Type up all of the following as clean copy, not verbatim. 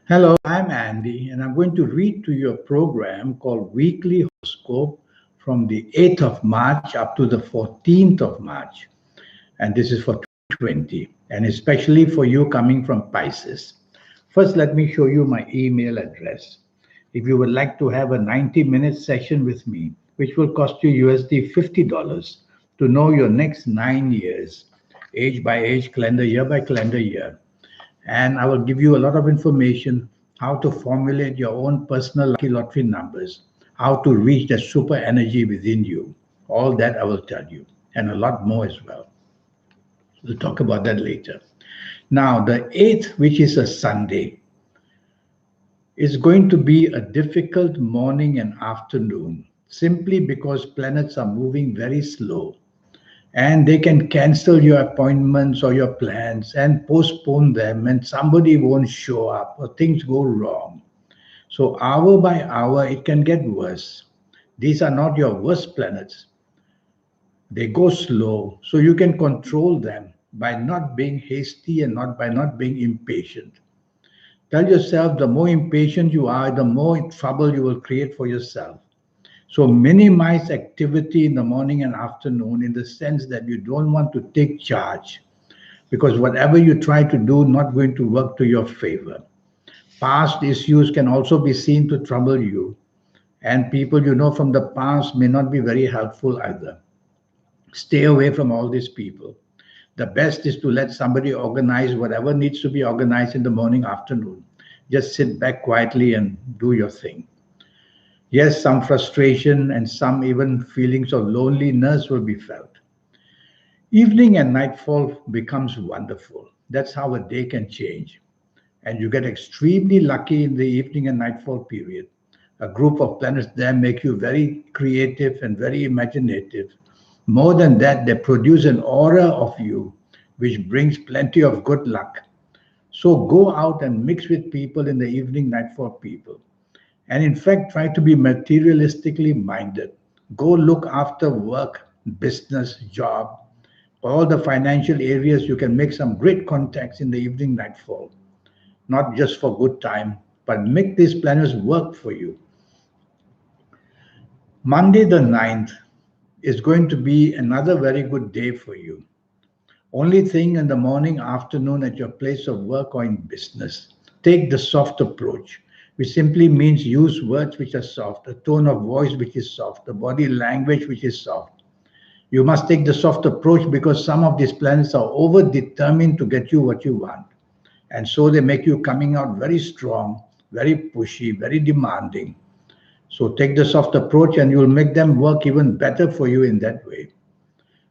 Hello, I'm Andy, and I'm going to read to you a program called Weekly Horoscope from the 8th of March up to the 14th of March. And this is for 2020, and especially for you coming from Pisces. First, let me show you my email address. If you would like to have a 90-minute session with me, which will cost you USD $50 to know your next 9 years, age by age, calendar year by calendar year, and I will give you a lot of information how to formulate your own personal lucky lottery numbers, how to reach the super energy within you. All that I will tell you, and a lot more as well. We'll talk about that later. Now, the 8th, which is a Sunday, is going to be a difficult morning and afternoon simply because planets are moving very slow and they can cancel your appointments or your plans and postpone them, and somebody won't show up or things go wrong. So hour by hour it can get worse. These are not your worst planets. They go slow, so you can control them by not being hasty and not by not being impatient. Tell yourself the more impatient you are, the more trouble you will create for yourself. So minimize activity in the morning and afternoon in the sense that you don't want to take charge, because whatever you try to do not going to work to your favor. Past issues can also be seen to trouble you, and people you know from the past may not be very helpful either. Stay away from all these people. The best is to let somebody organize whatever needs to be organized in the morning, afternoon. Just sit back quietly and do your thing. Yes, some frustration and some even feelings of loneliness will be felt. Evening and nightfall becomes wonderful. That's how a day can change. And you get extremely lucky in the evening and nightfall period. A group of planets there make you very creative and very imaginative. More than that, they produce an aura of you which brings plenty of good luck. So go out and mix with people in the evening, nightfall people. And in fact, try to be materialistically minded. Go look after work, business, job, all the financial areas. You can make some great contacts in the evening, nightfall, not just for good time, but make these planets work for you. Monday the 9th is going to be another very good day for you. Only thing in the morning, afternoon at your place of work or in business, take the soft approach, which simply means use words which are soft, a tone of voice which is soft, a body language which is soft. You must take the soft approach because some of these planets are over determined to get you what you want. And so they make you coming out very strong, very pushy, very demanding. So take the soft approach and you'll make them work even better for you in that way.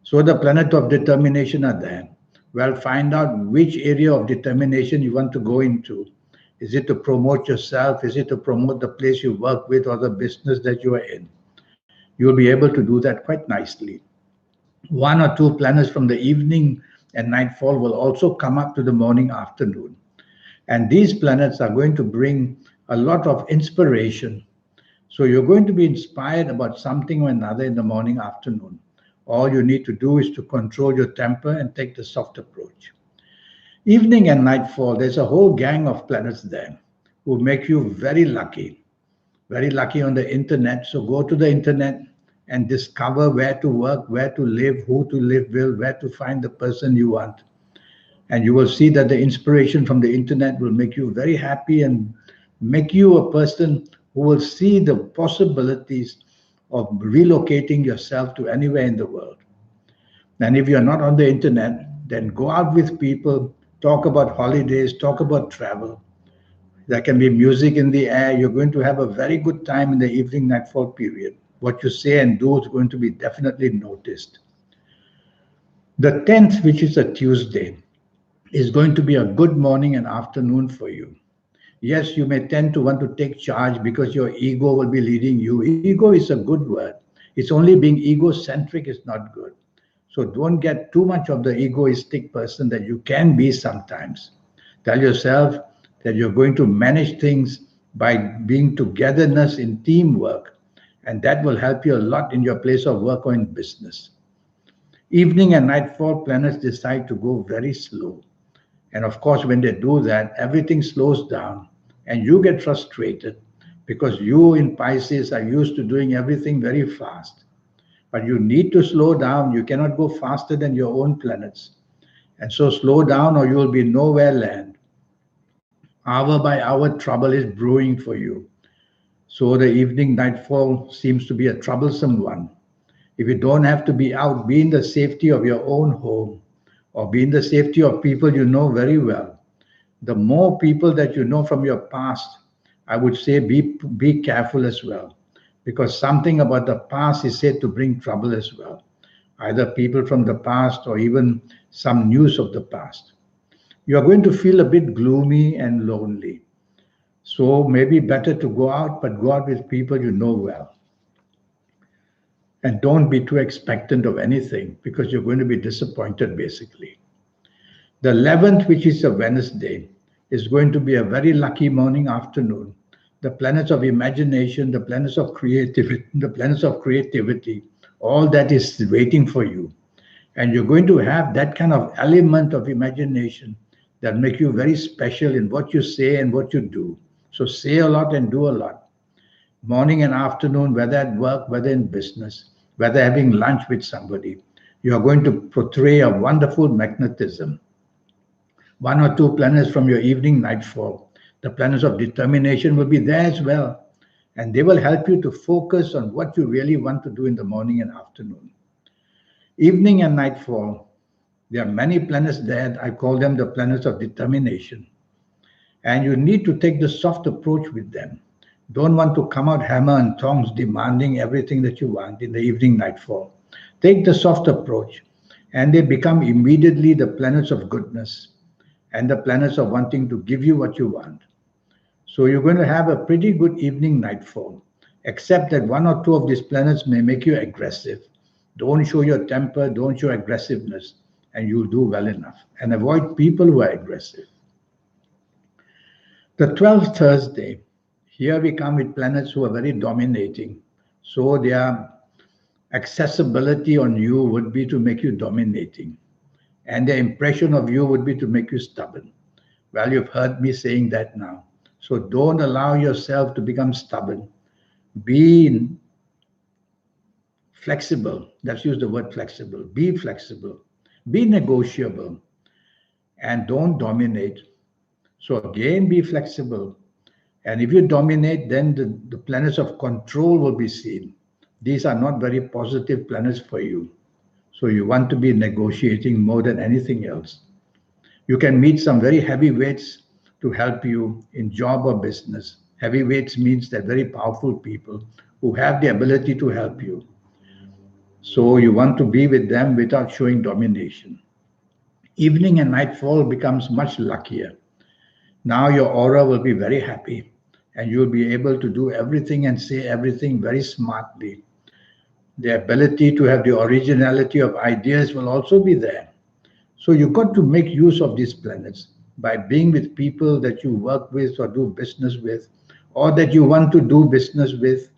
So the planet of determination are there. Well, find out which area of determination you want to go into. Is it to promote yourself? Is it to promote the place you work with or the business that you are in? You'll be able to do that quite nicely. One or two planets from the evening and nightfall will also come up to the morning, afternoon. And these planets are going to bring a lot of inspiration. So you're going to be inspired about something or another in the morning, afternoon. All you need to do is to control your temper and take the soft approach. Evening and nightfall, there's a whole gang of planets there who make you very lucky on the internet. So go to the internet and discover where to work, where to live, who to live with, where to find the person you want. And you will see that the inspiration from the internet will make you very happy and make you a person who will see the possibilities of relocating yourself to anywhere in the world. And if you're not on the internet, then go out with people, talk about holidays, talk about travel. There can be music in the air. You're going to have a very good time in the evening nightfall period. What you say and do is going to be definitely noticed. The 10th, which is a Tuesday, is going to be a good morning and afternoon for you. Yes, you may tend to want to take charge because your ego will be leading you. Ego is a good word. It's only being egocentric is not good. So don't get too much of the egoistic person that you can be sometimes. Tell yourself that you're going to manage things by being togetherness in teamwork, and that will help you a lot in your place of work or in business. Evening and nightfall planets decide to go very slow. And of course, when they do that, everything slows down. and you get frustrated because you in Pisces are used to doing everything very fast. But you need to slow down. You cannot go faster than your own planets. And so slow down or you will be nowhere land. Hour by hour, trouble is brewing for you. So the evening nightfall seems to be a troublesome one. If you don't have to be out, be in the safety of your own home or be in the safety of people you know very well. The more people that you know from your past, I would say be careful as well, because something about the past is said to bring trouble as well. Either people from the past or even some news of the past. You are going to feel a bit gloomy and lonely. So maybe better to go out, but go out with people you know well. And don't be too expectant of anything because you're going to be disappointed basically. The 11th, which is a Wednesday, is going to be a very lucky morning afternoon. The planets of imagination, the planets of creativity, all that is waiting for you. And you're going to have that kind of element of imagination that make you very special in what you say and what you do. So say a lot and do a lot. Morning and afternoon, whether at work, whether in business, whether having lunch with somebody, you are going to portray a wonderful magnetism. One or two planets from your evening nightfall, the planets of determination will be there as well. And they will help you to focus on what you really want to do in the morning and afternoon. Evening and nightfall, there are many planets there. I call them the planets of determination. And you need to take the soft approach with them. Don't want to come out hammer and tongs demanding everything that you want in the evening nightfall. Take the soft approach, and they become immediately the planets of goodness and the planets of wanting to give you what you want. So you're going to have a pretty good evening nightfall, except that one or two of these planets may make you aggressive. Don't show your temper, don't show aggressiveness, and you'll do well enough. And avoid people who are aggressive. The 12th Thursday, here we come with planets who are very dominating. So their accessibility on you would be to make you dominating. And their impression of you would be to make you stubborn. Well, you've heard me saying that now. So don't allow yourself to become stubborn. Be flexible. Let's use the word flexible. Be flexible. Be negotiable. And don't dominate. So again, be flexible. And if you dominate, then the planets of control will be seen. These are not very positive planets for you. So you want to be negotiating more than anything else. You can meet some very heavyweights to help you in job or business. Heavyweights means they're very powerful people who have the ability to help you. So you want to be with them without showing domination. Evening and nightfall becomes much luckier. Now your aura will be very happy and you'll be able to do everything and say everything very smartly. The ability to have the originality of ideas will also be there. So you've got to make use of these planets by being with people that you work with or do business with, or that you want to do business with.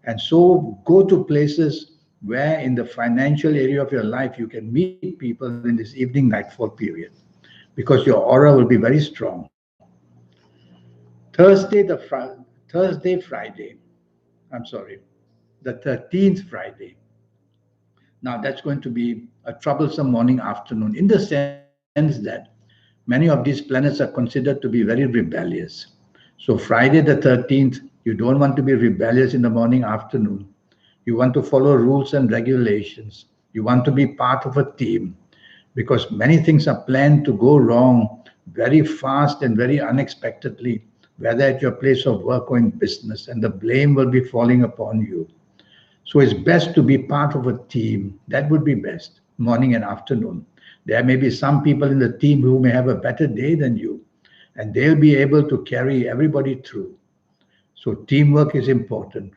And so go to places where in the financial area of your life you can meet people in this evening nightfall period because your aura will be very strong. Friday, I'm sorry, the 13th Friday. Now that's going to be a troublesome morning afternoon in the sense that many of these planets are considered to be very rebellious. So Friday the 13th, you don't want to be rebellious in the morning afternoon. You want to follow rules and regulations. You want to be part of a team because many things are planned to go wrong very fast and very unexpectedly, whether at your place of work or in business, and the blame will be falling upon you. So it's best to be part of a team. That would be best, morning and afternoon. There may be some people in the team who may have a better day than you, and they'll be able to carry everybody through. So teamwork is important.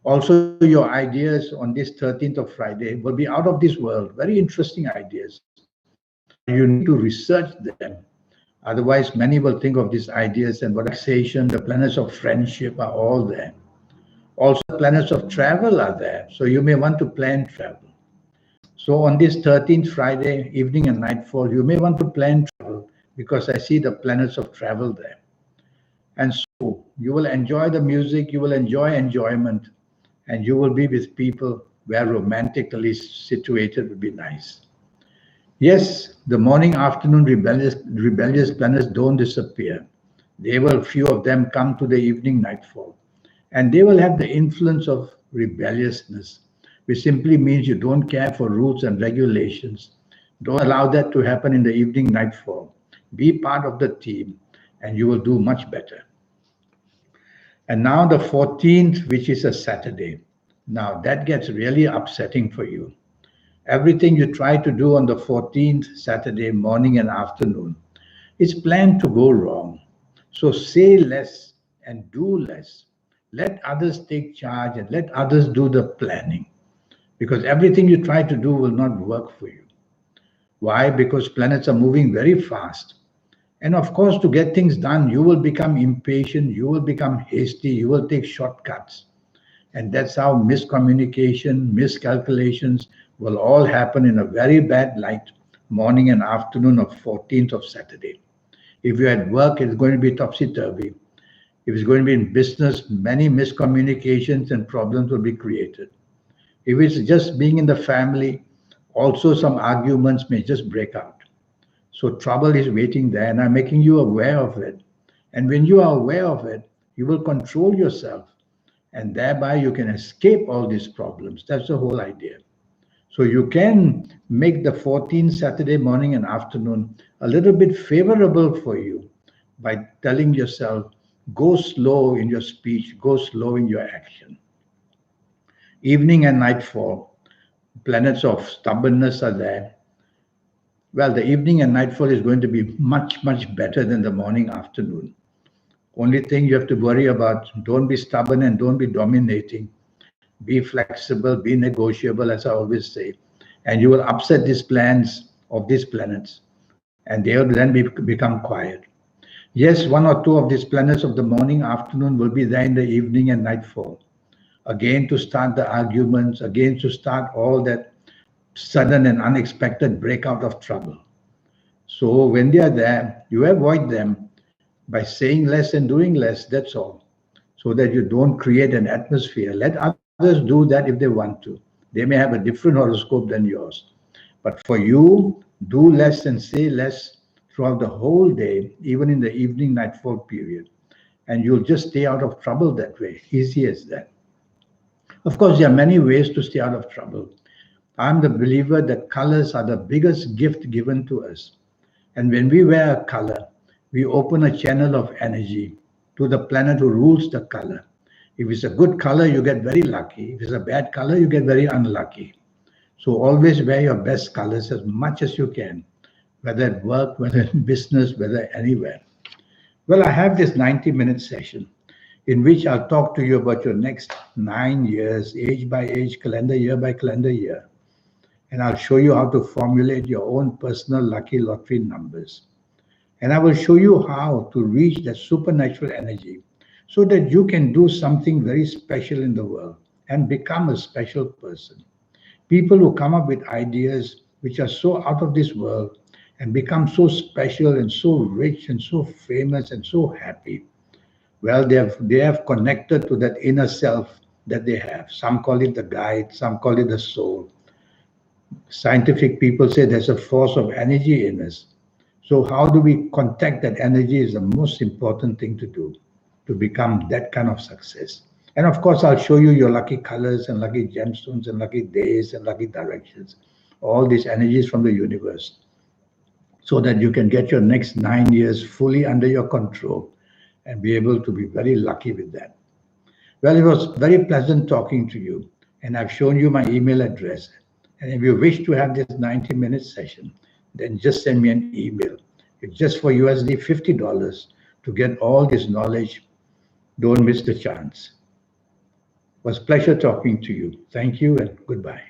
Also, your ideas on this 13th of Friday will be out of this world, very interesting ideas. But you need to research them. Otherwise, many will think of these ideas and what relaxation, the planets of friendship are all there. Also, planets of travel are there. So you may want to plan travel. So on this 13th Friday evening and nightfall, you may want to plan travel because I see the planets of travel there. And so you will enjoy the music, you will enjoy enjoyment, and you will be with people where romantically situated would be nice. Yes, the morning afternoon rebellious planets don't disappear. They will, few of them come to the evening nightfall. And they will have the influence of rebelliousness, which simply means you don't care for rules and regulations. Don't allow that to happen in the evening nightfall. Be part of the team, and you will do much better. And now the 14th, which is a Saturday. Now that gets really upsetting for you. Everything you try to do on the 14th Saturday morning and afternoon is planned to go wrong. So say less and do less. Let others take charge and let others do the planning, because everything you try to do will not work for you. Why? Because planets are moving very fast. And of course, to get things done, you will become impatient, you will become hasty, you will take shortcuts. And that's how miscommunication, miscalculations will all happen in a very bad light, morning and afternoon of 14th of Saturday. If you're at work, it's going to be topsy-turvy. If it's going to be in business, many miscommunications and problems will be created. If it's just being in the family, also some arguments may just break out. So trouble is waiting there, and I'm making you aware of it. And when you are aware of it, you will control yourself, and thereby you can escape all these problems. That's the whole idea. So you can make the 14th Saturday morning and afternoon a little bit favorable for you by telling yourself, go slow in your speech, go slow in your action. Evening and nightfall, planets of stubbornness are there. Well, the evening and nightfall is going to be much, much better than the morning afternoon. Only thing you have to worry about, don't be stubborn and don't be dominating. Be flexible, be negotiable, as I always say. And you will upset these plans of these planets, and they will then become quiet. Yes, one or two of these planets of the morning, afternoon will be there in the evening and nightfall. Again, to start the arguments, again, to start all that sudden and unexpected breakout of trouble. So when they are there, you avoid them by saying less and doing less, that's all. So that you don't create an atmosphere. Let others do that if they want to. They may have a different horoscope than yours. But for you, do less and say less throughout the whole day, even in the evening nightfall period. And you'll just stay out of trouble that way. Easy as that. Of course, there are many ways to stay out of trouble. I'm the believer that colors are the biggest gift given to us. And when we wear a color, we open a channel of energy to the planet who rules the color. If it's a good color, you get very lucky. If it's a bad color, you get very unlucky. So always wear your best colors as much as you can, whether at work, whether in business, whether anywhere. Well, I have this 90-minute session in which I'll talk to you about your next 9 years, age by age, calendar year by calendar year. And I'll show you how to formulate your own personal lucky lottery numbers. And I will show you how to reach that supernatural energy so that you can do something very special in the world and become a special person. People who come up with ideas which are so out of this world and become so special and so rich and so famous and so happy. Well, they have connected to that inner self that they have. Some call it the guide, some call it the soul. Scientific people say there's a force of energy in us. So how do we contact that energy is the most important thing to do to become that kind of success. And of course, I'll show you your lucky colors and lucky gemstones and lucky days and lucky directions, all these energies from the universe, so that you can get your next 9 years fully under your control and be able to be very lucky with that. Well, it was very pleasant talking to you, and I've shown you my email address. And if you wish to have this 90-minute session, then just send me an email. It's just for USD $50 to get all this knowledge. Don't miss the chance. It was a pleasure talking to you. Thank you and goodbye.